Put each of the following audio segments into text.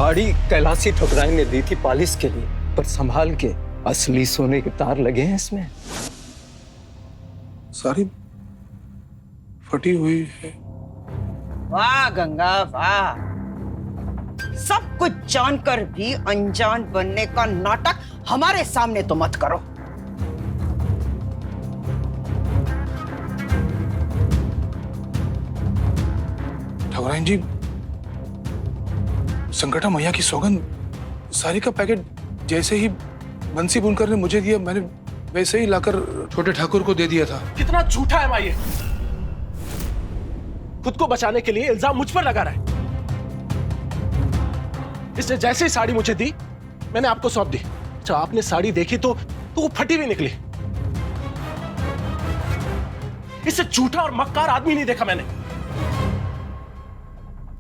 साड़ी कैलाशी ठुकराई ने दी थी पॉलिश के लिए, पर संभाल के, असली सोने के तार लगे हैं इसमें। साड़ी फटी हुई है। वाह गंगा वाह, सब कुछ जानकर भी अनजान बनने का नाटक हमारे सामने तो मत करो। ठाकुराइन जी, संकटा मैया की सौगंध, साड़ी का पैकेट जैसे ही बंसी बुनकर ने मुझे दिया, मैंने वैसे ही लाकर छोटे ठाकुर को दे दिया था। कितना झूठा है माँ ये, खुद को बचाने के लिए इल्जाम मुझ पर लगा रहा है। इसने जैसे ही साड़ी मुझे दी, मैंने आपको सौंप दी। अच्छा, आपने साड़ी देखी तो वो फटी हुई निकली। इससे झूठा और मक्कार आदमी नहीं देखा मैंने।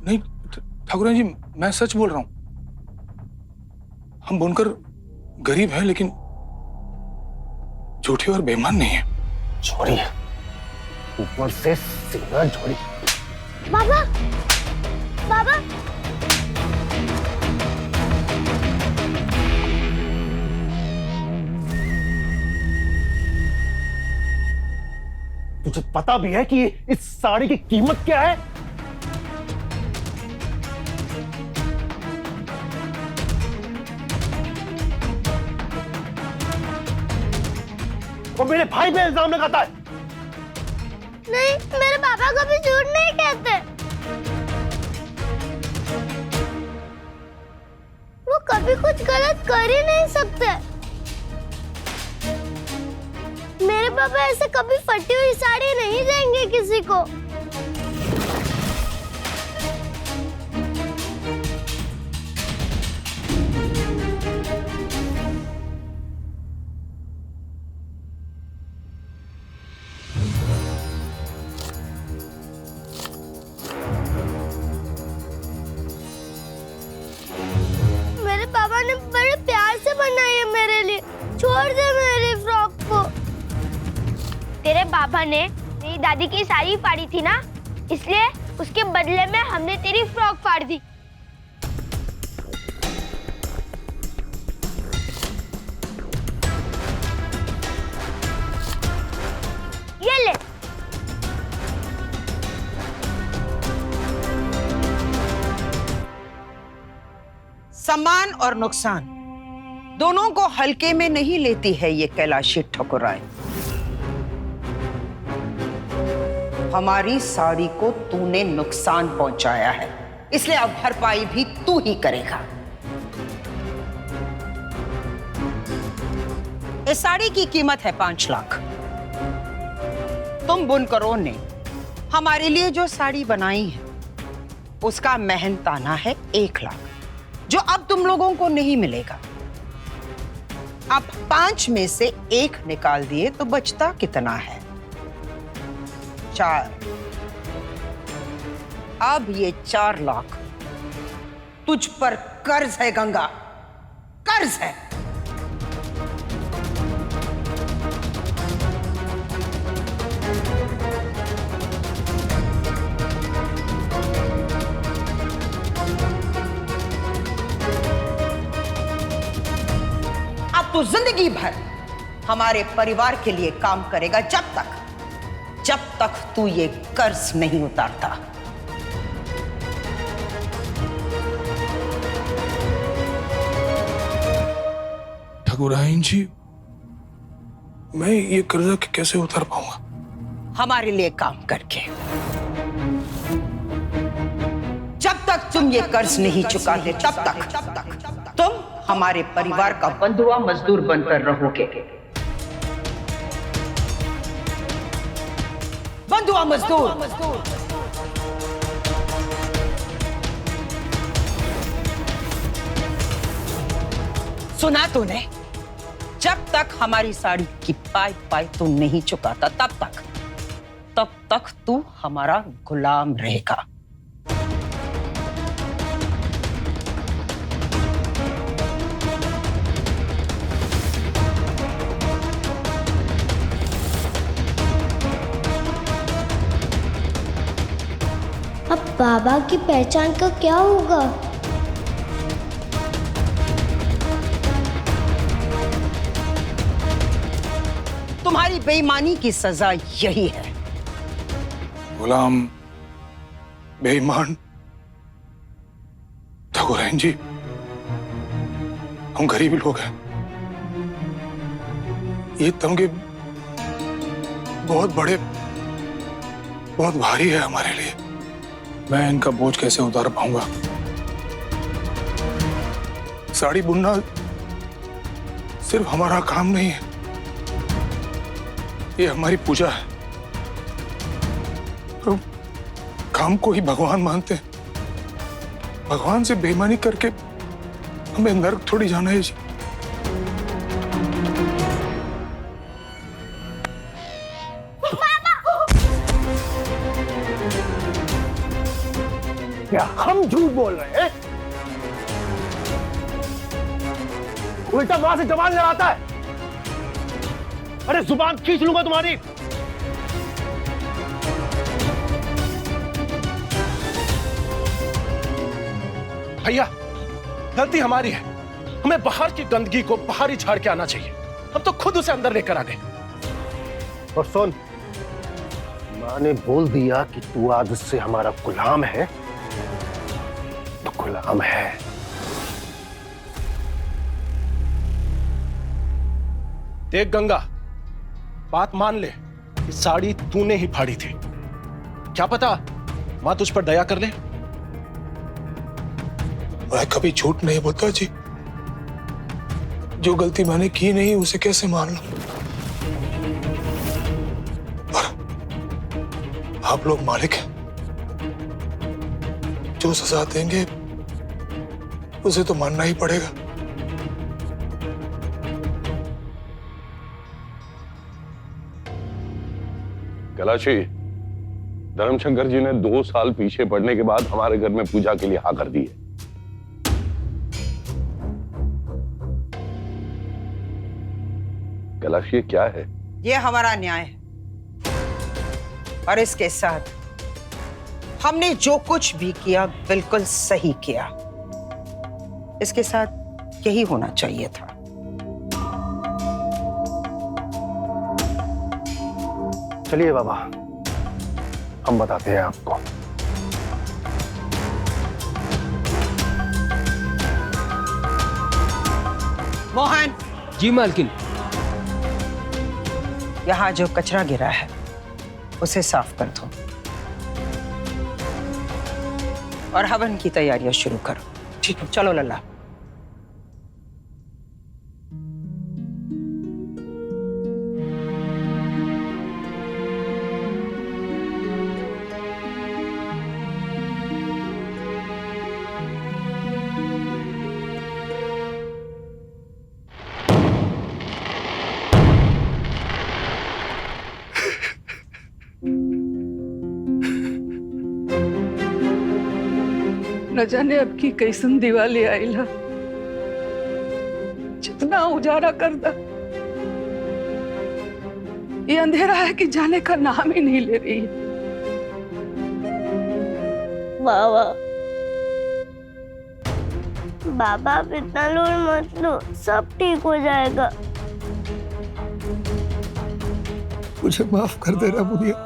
नहीं ठाकुराइन जी, मैं सच बोल रहा हूं। हम बुनकर गरीब हैं, लेकिन झूठे और बेईमान नहीं है। छोड़ी है, ऊपर से सीना छोड़ी। बाबा, बाबा, तुझे पता भी है कि इस साड़ी की कीमत क्या है? वो मेरे भाई पे इल्जाम लगाता है। नहीं, मेरे पापा कभी झूठ नहीं कहते। वो कभी कुछ गलत कर ही नहीं सकते। मेरे पापा ऐसे कभी फटी हुई साड़ी नहीं देंगे किसी को। मेरे पापा ने बड़े प्यार से बनाई है मेरे लिए। छोड़ दे मेरी फ्रॉक को। तेरे पापा ने मेरी दादी की साड़ी फाड़ी थी ना, इसलिए उसके बदले में हमने तेरी फ्रॉक फाड़ दी। ये ले। सम्मान और नुकसान दोनों को हल्के में नहीं लेती है ये कैलाशी ठकुराई। हमारी साड़ी को तूने नुकसान पहुंचाया है, इसलिए अब भरपाई भी तू ही करेगा। इस साड़ी की कीमत है 5 लाख। तुम बुनकरों ने हमारे लिए जो साड़ी बनाई है उसका मेहनताना है 1 लाख, जो अब तुम लोगों को नहीं मिलेगा। अब 5 में से 1 निकाल दिए तो बचता कितना है? 4। अब ये 4 लाख तुझ पर कर्ज है गंगा, कर्ज है। अब तू जिंदगी भर हमारे परिवार के लिए काम करेगा, जब तक तू ये कर्ज नहीं उतारता। ठाकुराइन जी, मैं ये कर्जा कैसे उतार पाऊंगा? हमारे लिए काम करके। जब तक तुम ये कर्ज नहीं चुकाते, तब तक तुम हमारे परिवार का बंधुआ मजदूर बनकर रहोगे। बंधुआ मजदूर। सुना तूने? जब तक हमारी साड़ी की पाई तू नहीं चुकाता, तब तक तू हमारा गुलाम रहेगा। अब बाबा की पहचान का क्या होगा? तुम्हारी बेईमानी की सजा यही है। गुलाम, बेईमान, ठाकुराइन जी, हम गरीब लोग हैं। ये तमगे बहुत बड़े, बहुत भारी है हमारे लिए। मैं इनका बोझ कैसे उतार पाऊंगा? साड़ी बुनना सिर्फ हमारा काम नहीं है, ये हमारी पूजा है। तो काम को ही भगवान मानते हैं। भगवान से बेईमानी करके हमें नरक थोड़ी जाना है जी। क्या हम झूठ बोल रहे हैं? उल्टा वहां से जवान लड़ाता है। अरे जुबान खींच लूंगा तुम्हारी। भैया, गलती हमारी है। हमें बाहर की गंदगी को बाहर ही झाड़ के आना चाहिए। हम तो खुद उसे अंदर लेकर आ गए। और सुन, मां ने बोल दिया कि तू आज से हमारा गुलाम है, तो गुलाम है। देख गंगा, बात मान ले कि साड़ी तूने ही फाड़ी थी। क्या पता मां तुझ पर दया कर ले। मैं कभी झूठ नहीं बोलता जी। जो गलती मैंने की नहीं उसे कैसे मान लूं? पर आप लोग मालिक हैं, जो सजा देंगे उसे तो मानना ही पड़ेगा। कैलाशी, धर्मशंकर जी ने 2 साल पीछे पड़ने के बाद हमारे घर में पूजा के लिए हाँ कर दी है। कैलाशी, ये क्या है? ये हमारा न्याय है, और इसके साथ हमने जो कुछ भी किया बिल्कुल सही किया। इसके साथ यही होना चाहिए था। चलिए बाबा, हम बताते हैं आपको। मोहन, जी मालकिन। यहाँ जो कचरा गिरा है उसे साफ कर दो और हवन की तैयारियां शुरू करो। ठीक है, चलो लल्ला। न जाने अब की कैसन दिवाली आइल है। जितना उजाला कर दा, ये अंधेरा है कि जाने का नाम ही नहीं ले रही है। बाबा, बाबा आप इतना लोड मत लो, सब ठीक हो जाएगा। मुझे माफ कर देना मुनिया,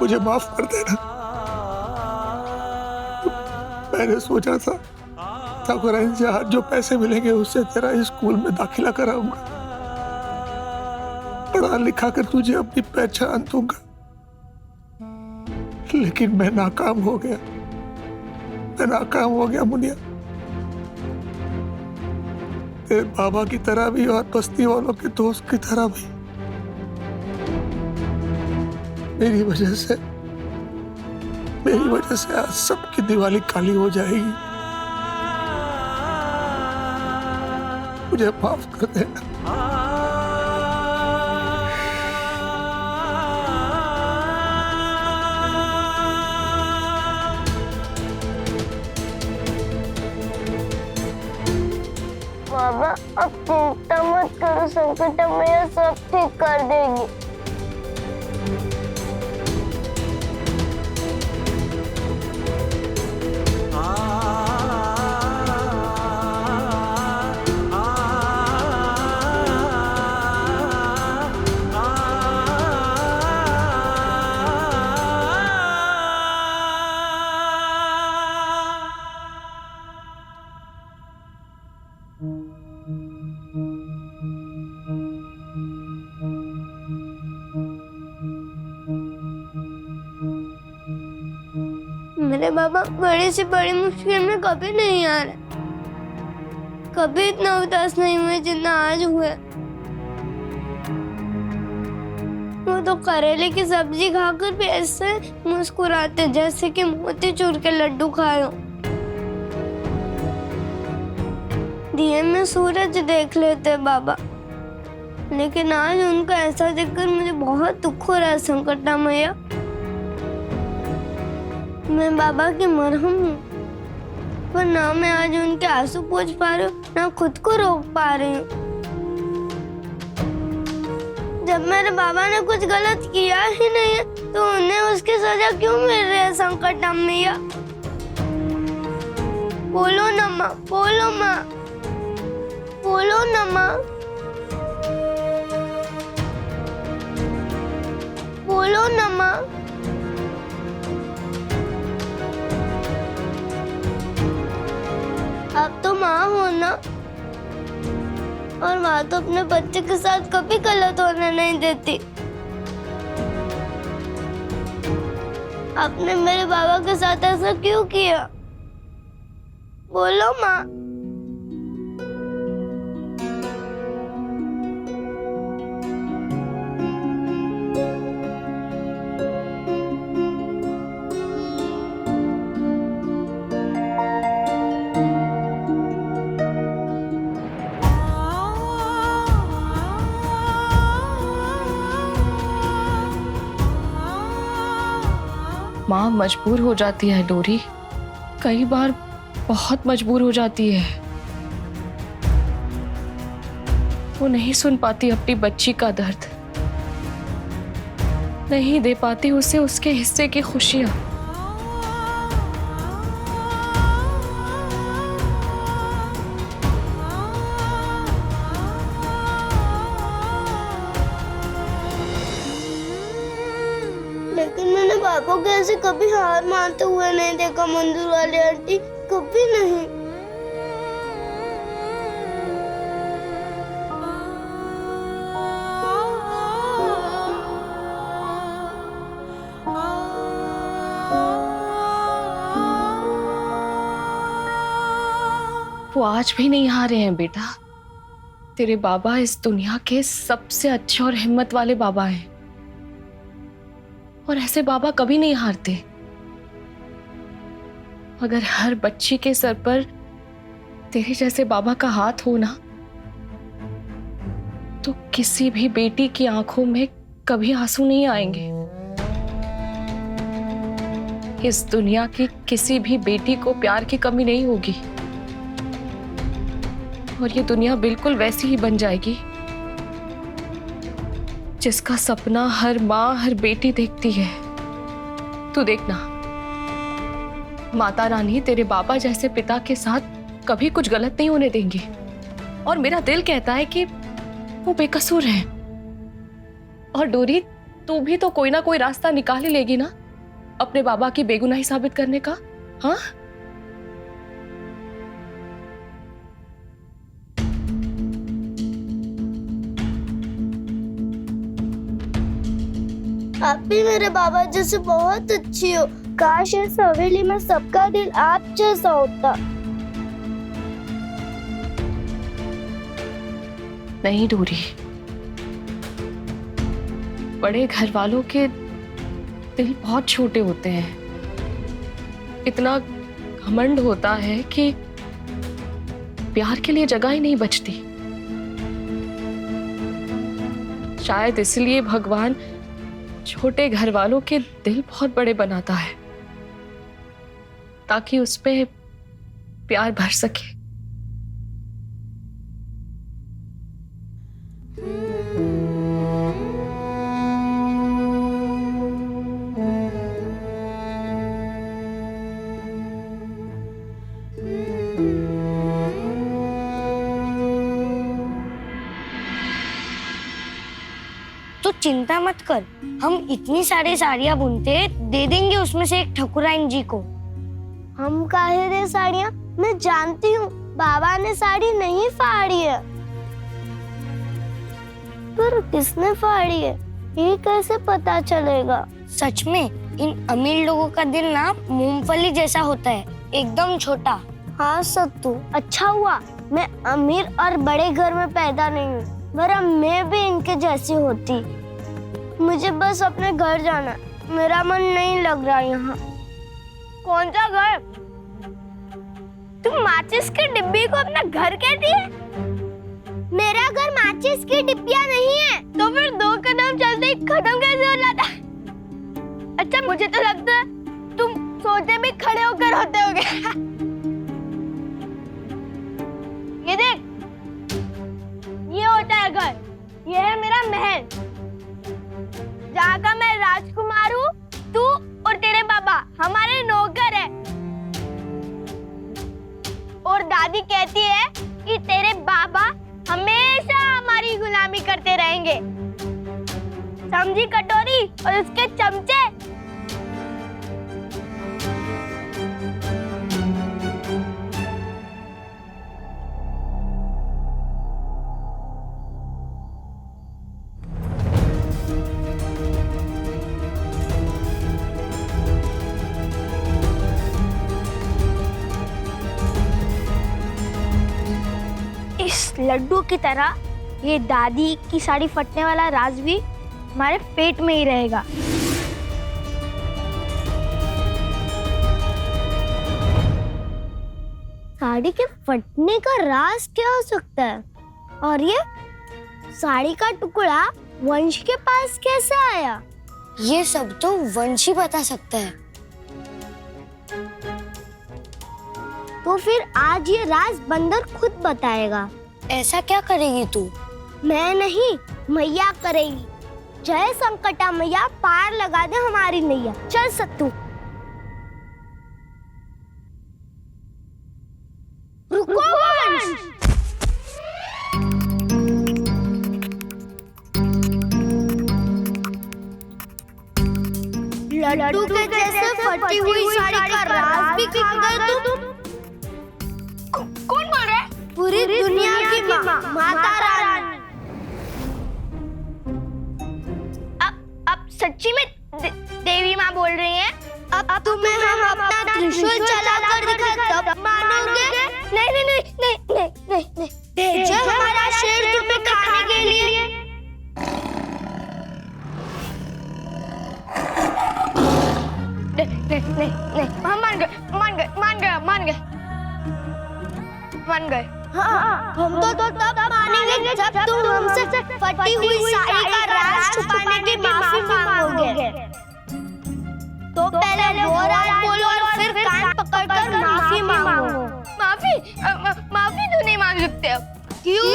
मुझे माफ कर देना। मैंने सोचा था ठाकुराइन से आज जो पैसे मिलेंगे उससे तेरा स्कूल में दाखिला कराऊंगा, पढ़ा लिखा कर तुझे अपनी पहचान दूंगा। लेकिन मैं नाकाम हो गया, मैं नाकाम हो गया मुनिया। तेरे बाबा की तरह भी और बस्ती वालों के दोस्त की तरह भी मेरी वजह से आज सबकी दिवाली काली हो जाएगी। मुझे माफ कर देना। बाबा अब चिंता मत करो, संकट मैया सब ठीक कर देगी। मेरे बाबा बड़ी से बड़ी मुश्किल में कभी नहीं आ रहे, कभी इतना उदास नहीं हुए जितना आज हुए। वो तो करेले की सब्जी खाकर भी ऐसे मुस्कुराते जैसे कि मोतीचूर के लड्डू खाए हो। दिए में सूरज देख लेते बाबा, लेकिन आज उनका ऐसा देखकर मुझे बहुत दुख हो रहा है संकटा मैया। मैं बाबा की मरहम हूँ, पर ना मैं आज उनके आंसू पोंछ पा रही हूँ, ना खुद को रोक पा रही हूँ। जब मेरे बाबा ने कुछ गलत किया ही नहीं है, तो उन्हें उसकी सजा क्यों मिल रही है संकटा मैया? बोलो ना माँ, बोलो माँ, बोलो ना माँ, बोलो ना माँ। आप तो माँ हो ना, और माँ तो अपने बच्चे के साथ कभी गलत होने नहीं देती। आपने मेरे बाबा के साथ ऐसा क्यों किया? बोलो माँ। माँ मजबूर हो जाती है डोरी, कई बार बहुत मजबूर हो जाती है। वो नहीं सुन पाती अपनी बच्ची का दर्द, नहीं दे पाती उसे उसके हिस्से की खुशियां। लेकिन मैंने पापा को ऐसे कभी हार मानते हुए नहीं देखा मंजूर वाली आंटी, कभी नहीं। वो आज भी नहीं हारे हैं बेटा। तेरे बाबा इस दुनिया के सबसे अच्छे और हिम्मत वाले बाबा हैं, और ऐसे बाबा कभी नहीं हारते। अगर हर बच्ची के सर पर तेरे जैसे बाबा का हाथ हो ना, तो किसी भी बेटी की आंखों में कभी आंसू नहीं आएंगे। इस दुनिया की किसी भी बेटी को प्यार की कमी नहीं होगी, और ये दुनिया बिल्कुल वैसी ही बन जाएगी जिसका सपना हर माँ हर बेटी देखती है। तू देखना, माता रानी तेरे बाबा जैसे पिता के साथ कभी कुछ गलत नहीं होने देंगी, और मेरा दिल कहता है कि वो बेकसूर है। और डोरी, तू भी तो कोई ना कोई रास्ता निकाल ही लेगी ना अपने बाबा की बेगुनाही साबित करने का। हाँ, आप भी मेरे बाबा जैसे बहुत अच्छी हो। काश इस हवेली में सबका दिल आप जैसा होता। नहीं डोरी, बड़े घर वालों के दिल बहुत छोटे होते हैं। इतना घमंड होता है कि प्यार के लिए जगह ही नहीं बचती। शायद इसलिए भगवान छोटे घर वालों के दिल बहुत बड़े बनाता है, ताकि उस पे प्यार भर सके। तो चिंता मत कर, हम इतनी सारी साड़ियाँ बुनते दे देंगे उसमें से एक ठकुराइन जी को। हम काहे दे साड़ियाँ? मैं जानती हूँ बाबा ने साड़ी नहीं फाड़ी है। पर किसने फाड़ी है? ये कैसे पता चलेगा? सच में इन अमीर लोगों का दिल ना मूंगफली जैसा होता है, एकदम छोटा। हाँ सत्तू, अच्छा हुआ मैं अमीर और बड़े घर में पैदा नहीं हूँ, वरना मैं भी इनके जैसी होती। मुझे बस अपने घर जाना, मेरा मन नहीं लग रहा यहाँ। कौन सा घर? तुम माचिस की डिब्बी को अपना घर कहती है? मेरा घर माचिस की डिब्बियां नहीं है। तो फिर 2 कदम चलते ही खत्म कैसे हो जाता? अच्छा मुझे तो लगता है तुम सोते भी खड़े होकर होते होगे। ये देख, ये होता है घर, ये है मेरा महल, जहाँ का मैं राजकुमार हूँ। तू और तेरे बाबा हमारे नौकर है। और दादी कहती है कि तेरे बाबा हमेशा हमारी गुलामी करते रहेंगे। समझी कटोरी और उसके चमचे? इस लड्डू की तरह ये दादी की साड़ी फटने वाला राज भी हमारे पेट में ही रहेगा। साड़ी के फटने का राज क्या हो सकता है? और ये साड़ी का टुकड़ा वंश के पास कैसे आया? ये सब तो वंश ही बता सकता है। तो फिर आज ये राज बंदर खुद बताएगा। ऐसा क्या करेगी तू? मैं नहीं, मैया करेगी। जय संकटा मैया, पार लगा दे हमारी नैया। चल सत्तू। रुको वंश। लड्डू के जैसे फटी हुई साड़ी का राज भी खा गए तुम। कौन बोल रहा है? पूरी दुनिया की माँ, माता रानी। अब सच्ची में देवी माँ बोल रही हैं? अब तुम्हें हम अपना त्रिशूल चलाकर दिखाएं तब मानोगे? नहीं नहीं नहीं नहीं नहीं नहीं नहीं। भेजो हमारा शेर तुम्हें खाने के लिए। नहीं नहीं नहीं, हम मान गए मान गए मान गए मान गए मान गए। हाँ, हम तो तब मानेंगे जब तुम हमसे फटी हुई साड़ी का राज छुपाने की माफी मांगोगे। तो पहले वो राज बोलो और फिर कान पकड़कर माफी मांगो। माफी? माफी तो नहीं मांग सकते अब। क्यों?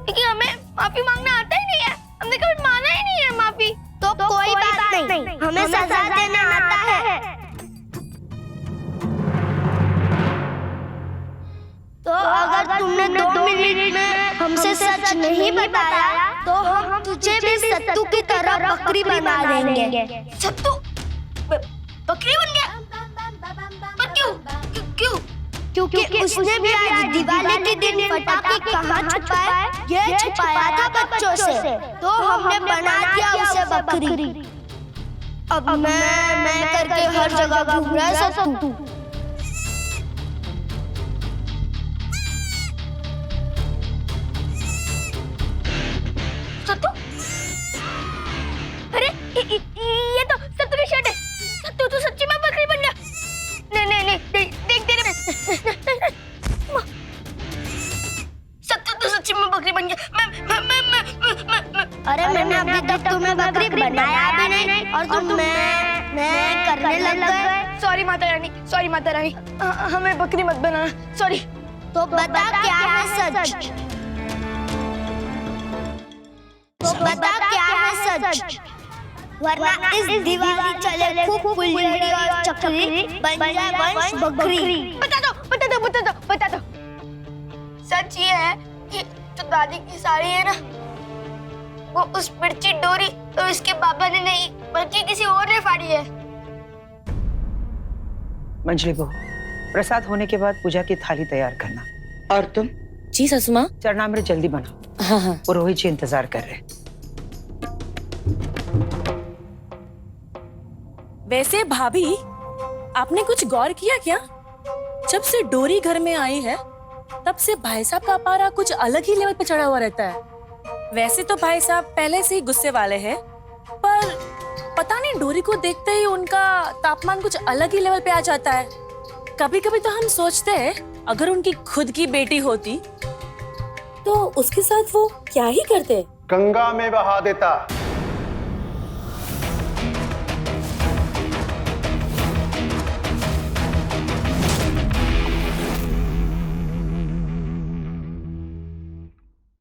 क्योंकि हमें माफी मांगना आता ही नहीं है, हमने कभी माना ही नहीं है माफी। तो कोई बात नहीं, हमें सजा देना आता है। तो अगर तुमने 2 मिनट में हमसे सच नहीं बताया तो हम तुझे भी सत्तू की तरह बकरी बना देंगे। सत्तू बकरी बन गया? पर क्यों? क्यों? क्योंकि उसने भी आज दिवाली के दिन पटाखे कहाँ छुपाए? ये छुपाया था बच्चों से, तो हमने बना दिया उसे बकरी। अब मैं करके हर जगह घूम रहा है सत्तू। सत्तू? अरे ये तो सत्तू की शर्ट है। सत्तू तो सच्ची में बकरी बन गया। नहीं नहीं नहीं, देख तेरे सत्तू तो सच्ची में बकरी बन गया। मैं अरे मैंने अभी तक तुम्हें बकरी बनाया भी नहीं और तुम मैं करने लग गए। सॉरी माता रानी, सॉरी माता रानी, हमें बकरी मत बनाना, सॉरी। तो बता क्या है सच? बता क्या है सच? वरना इस दिवाली चले खूब फुलझड़ी और चक्री, बन जाए वंश बकरी। बता दो बता दो बता दो बता दो। सच ये है कि जो दादी की साड़ी है ना, वो उस मिर्ची डोरी तो इसके बाबा ने नहीं बल्कि किसी और ने फाड़ी है। मंजली बहू, प्रसाद होने के बाद पूजा की थाली तैयार करना। और तुम? जी ससुमा। चरणामृत जल्दी बनाओ। हाँ हाँ। पुरोहित जी इंतजार कर रहे हैं। वैसे भाभी, आपने कुछ गौर किया क्या? जब से डोरी घर में आई है तब से भाई साहब का पारा कुछ अलग ही लेवल पे चढ़ा हुआ रहता है। वैसे तो भाई साहब पहले से ही गुस्से वाले हैं, पर पता नहीं डोरी को देखते ही उनका तापमान कुछ अलग ही लेवल पे आ जाता है। कभी कभी तो हम सोचते हैं अगर उनकी खुद की बेटी होती तो उसके साथ वो क्या ही करते। गंगा में बहा देता।